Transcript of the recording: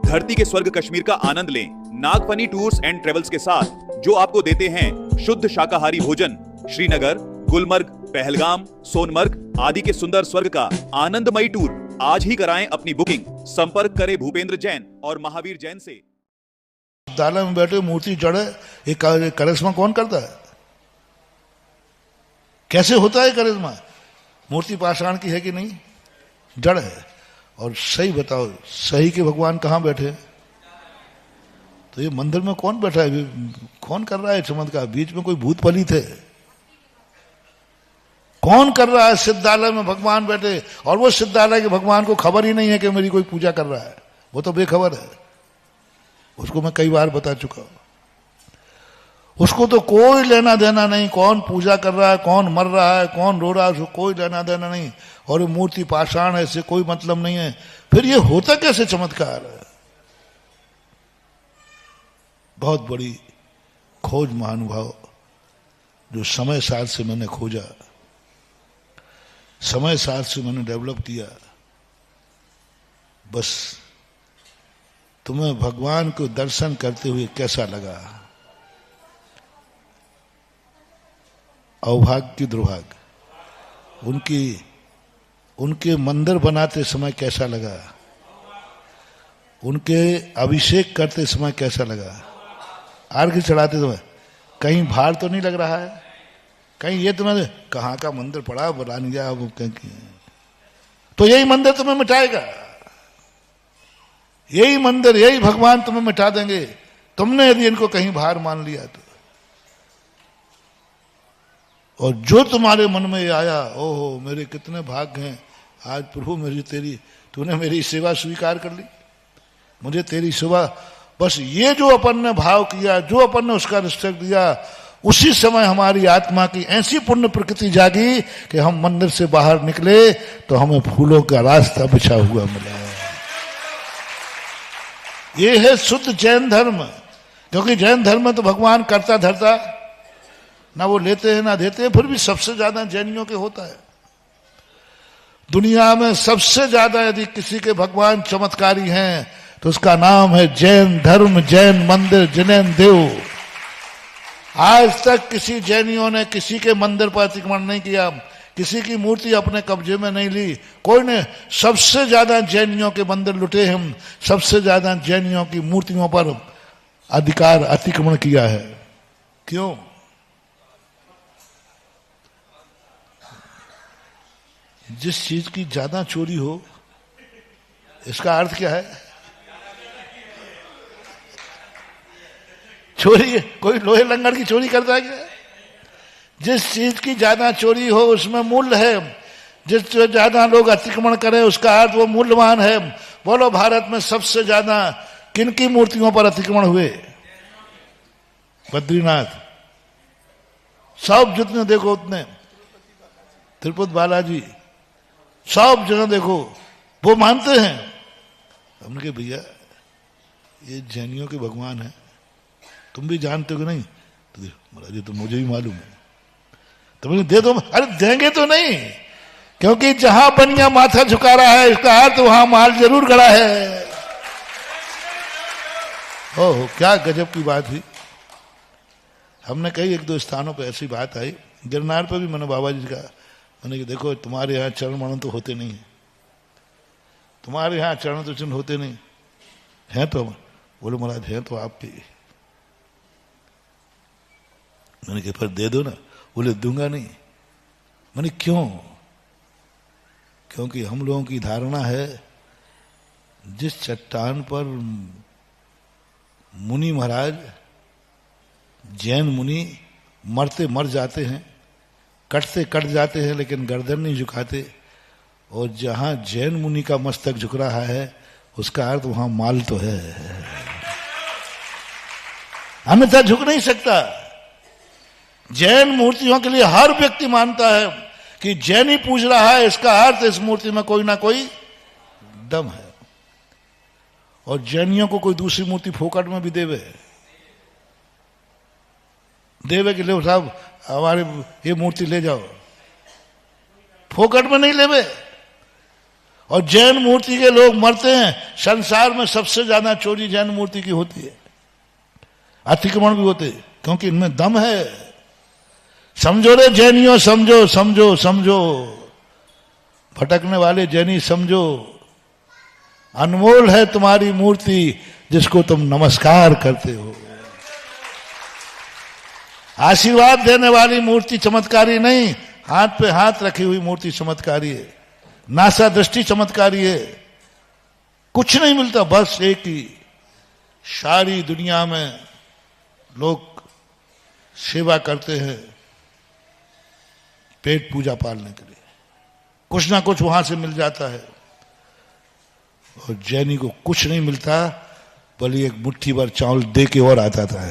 धरती के स्वर्ग कश्मीर का आनंद लें नागफनी टूर्स एंड ट्रेवल्स के साथ, जो आपको देते हैं शुद्ध शाकाहारी भोजन। श्रीनगर, गुलमर्ग, पहलगाम, सोनमर्ग आदि के सुंदर स्वर्ग का आनंदमयी टूर आज ही कराएं अपनी बुकिंग। संपर्क करें भूपेंद्र जैन और महावीर जैन से। दाला में बैठे मूर्ति जड़ है, ये करिश्मा कौन करता है? कैसे होता है करिश्मा? मूर्ति पाषाण की है कि नहीं? जड़ है। और सही बताओ, सही के भगवान कहाँ बैठे? तो ये मंदिर में कौन बैठा है? कौन कर रहा है चमत्कार? बीच में कोई भूत पलित है? कौन कर रहा है? सिद्धालय में भगवान बैठे, और वो सिद्धालय के भगवान को खबर ही नहीं है कि मेरी कोई पूजा कर रहा है। वो तो बेखबर है, उसको मैं कई बार बता चुका हूं। उसको तो कोई लेना देना नहीं, कौन पूजा कर रहा है, कौन मर रहा है, कौन रो रहा है, उसको कोई लेना देना नहीं। और ये मूर्ति पाषाण है, इससे कोई मतलब नहीं है। फिर ये होता कैसे चमत्कार है? बहुत बड़ी खोज महानुभाव, जो समय साल से मैंने खोजा, समय साल से मैंने डेवलप किया। बस तुम्हें भगवान को दर्शन करते हुए कैसा लगा? अवभाग्य की दुर्भाग्य, उनके मंदिर बनाते समय कैसा लगा? उनके अभिषेक करते समय कैसा लगा? आरती चढ़ाते समय कहीं भार तो नहीं लग रहा है? कहीं ये तुम्हें कहाँ का मंदिर पड़ा बना लिया? तो यही मंदिर तुम्हें मिटाएगा, यही मंदिर, यही भगवान तुम्हें मिटा देंगे, तुमने यदि इनको कहीं भार मान लिया तो। और जो तुम्हारे मन में आया, ओहो मेरे कितने भाग्य हैं, आज प्रभु तूने मेरी सेवा स्वीकार कर ली, मुझे तेरी सेवा। बस ये जो अपन ने भाव किया, जो अपन ने उसका रिस्पेक्ट दिया, उसी समय हमारी आत्मा की ऐसी पुण्य प्रकृति जागी कि हम मंदिर से बाहर निकले तो हमें फूलों का रास्ता बिछा हुआ मिला। ये है शुद्ध जैन धर्म। क्योंकि जैन धर्म में तो भगवान करता धरता, ना वो लेते हैं ना देते हैं, फिर भी सबसे ज्यादा जैनियों के होता है। दुनिया में सबसे ज्यादा यदि किसी के भगवान चमत्कारी हैं तो उसका नाम है जैन धर्म, जैन मंदिर, जैन देव। आज तक किसी जैनियों ने किसी के मंदिर पर अतिक्रमण नहीं किया, किसी की मूर्ति अपने कब्जे में नहीं ली, कोई ने। सबसे ज्यादा जैनियों के मंदिर लुटे हम, सबसे ज्यादा जैनियों की मूर्तियों पर अधिकार अतिक्रमण किया है। क्यों? जिस चीज की ज्यादा चोरी हो, इसका अर्थ क्या है? चोरी। कोई लोहे लंगड़ की चोरी करता है क्या? जिस चीज की ज्यादा चोरी हो उसमें मूल्य है, जिस ज्यादा लोग अतिक्रमण करें उसका अर्थ वो मूल्यवान है। बोलो, भारत में सबसे ज्यादा किनकी मूर्तियों पर अतिक्रमण हुए? बद्रीनाथ। सब जितने देखो उतने, तिरुपति बालाजी, सब जगह देखो, वो मानते हैं। हमने कहा भैया ये जैनियों के भगवान है, तुम भी जानते हो कि नहीं? तो महाराज ये तो मुझे भी मालूम है। तो मैंने दे दो। अरे देंगे तो नहीं, क्योंकि जहां बनिया माथा झुका रहा है इसका अर्थ वहां माल जरूर गड़ा है। ओह क्या गजब की बात हुई। हमने कई एक दो स्थानों पे ऐसी बात आई। गिरनार पे भी मैंने बाबा जी का, मैंने कि देखो तुम्हारे यहाँ चरण मनन तो होते नहीं है, तुम्हारे यहाँ चरण तो चिन्ह होते नहीं हैं। तो बोले महाराज हैं तो आपके। मैंने कहा फिर दे दो ना। बोले दूंगा नहीं। मैंने क्यों? क्योंकि हम लोगों की धारणा है जिस चट्टान पर मुनि महाराज, जैन मुनि मरते मर जाते हैं, कटते कट जाते हैं, लेकिन गर्दन नहीं झुकाते, और जहां जैन मुनि का मस्तक झुक रहा है उसका अर्थ वहां माल तो है, अन्यथा झुक नहीं सकता। जैन मूर्तियों के लिए हर व्यक्ति मानता है कि जैन ही पूज रहा है, इसका अर्थ इस मूर्ति में कोई ना कोई दम है। और जैनियों को कोई दूसरी मूर्ति फोकट में भी देवे कि ले साहब हमारे ये मूर्ति ले जाओ, फोकट में नहीं लेवे। और जैन मूर्ति के लोग मरते हैं। संसार में सबसे ज्यादा चोरी जैन मूर्ति की होती है, अतिक्रमण भी होते हैं, क्योंकि इनमें दम है। समझो रे जैनियों, समझो समझो समझो, भटकने वाले जैनी समझो, अनमोल है तुम्हारी मूर्ति जिसको तुम नमस्कार करते हो। आशीर्वाद देने वाली मूर्ति चमत्कारी नहीं, हाथ पे हाथ रखी हुई मूर्ति चमत्कारी है, नासा दृष्टि चमत्कारी है। कुछ नहीं मिलता, बस एक ही, सारी दुनिया में लोग सेवा करते हैं पेट पूजा पालने के लिए, कुछ ना कुछ वहां से मिल जाता है। और जैनी को कुछ नहीं मिलता, बल्कि एक मुट्ठी भर चावल दे के और आता था।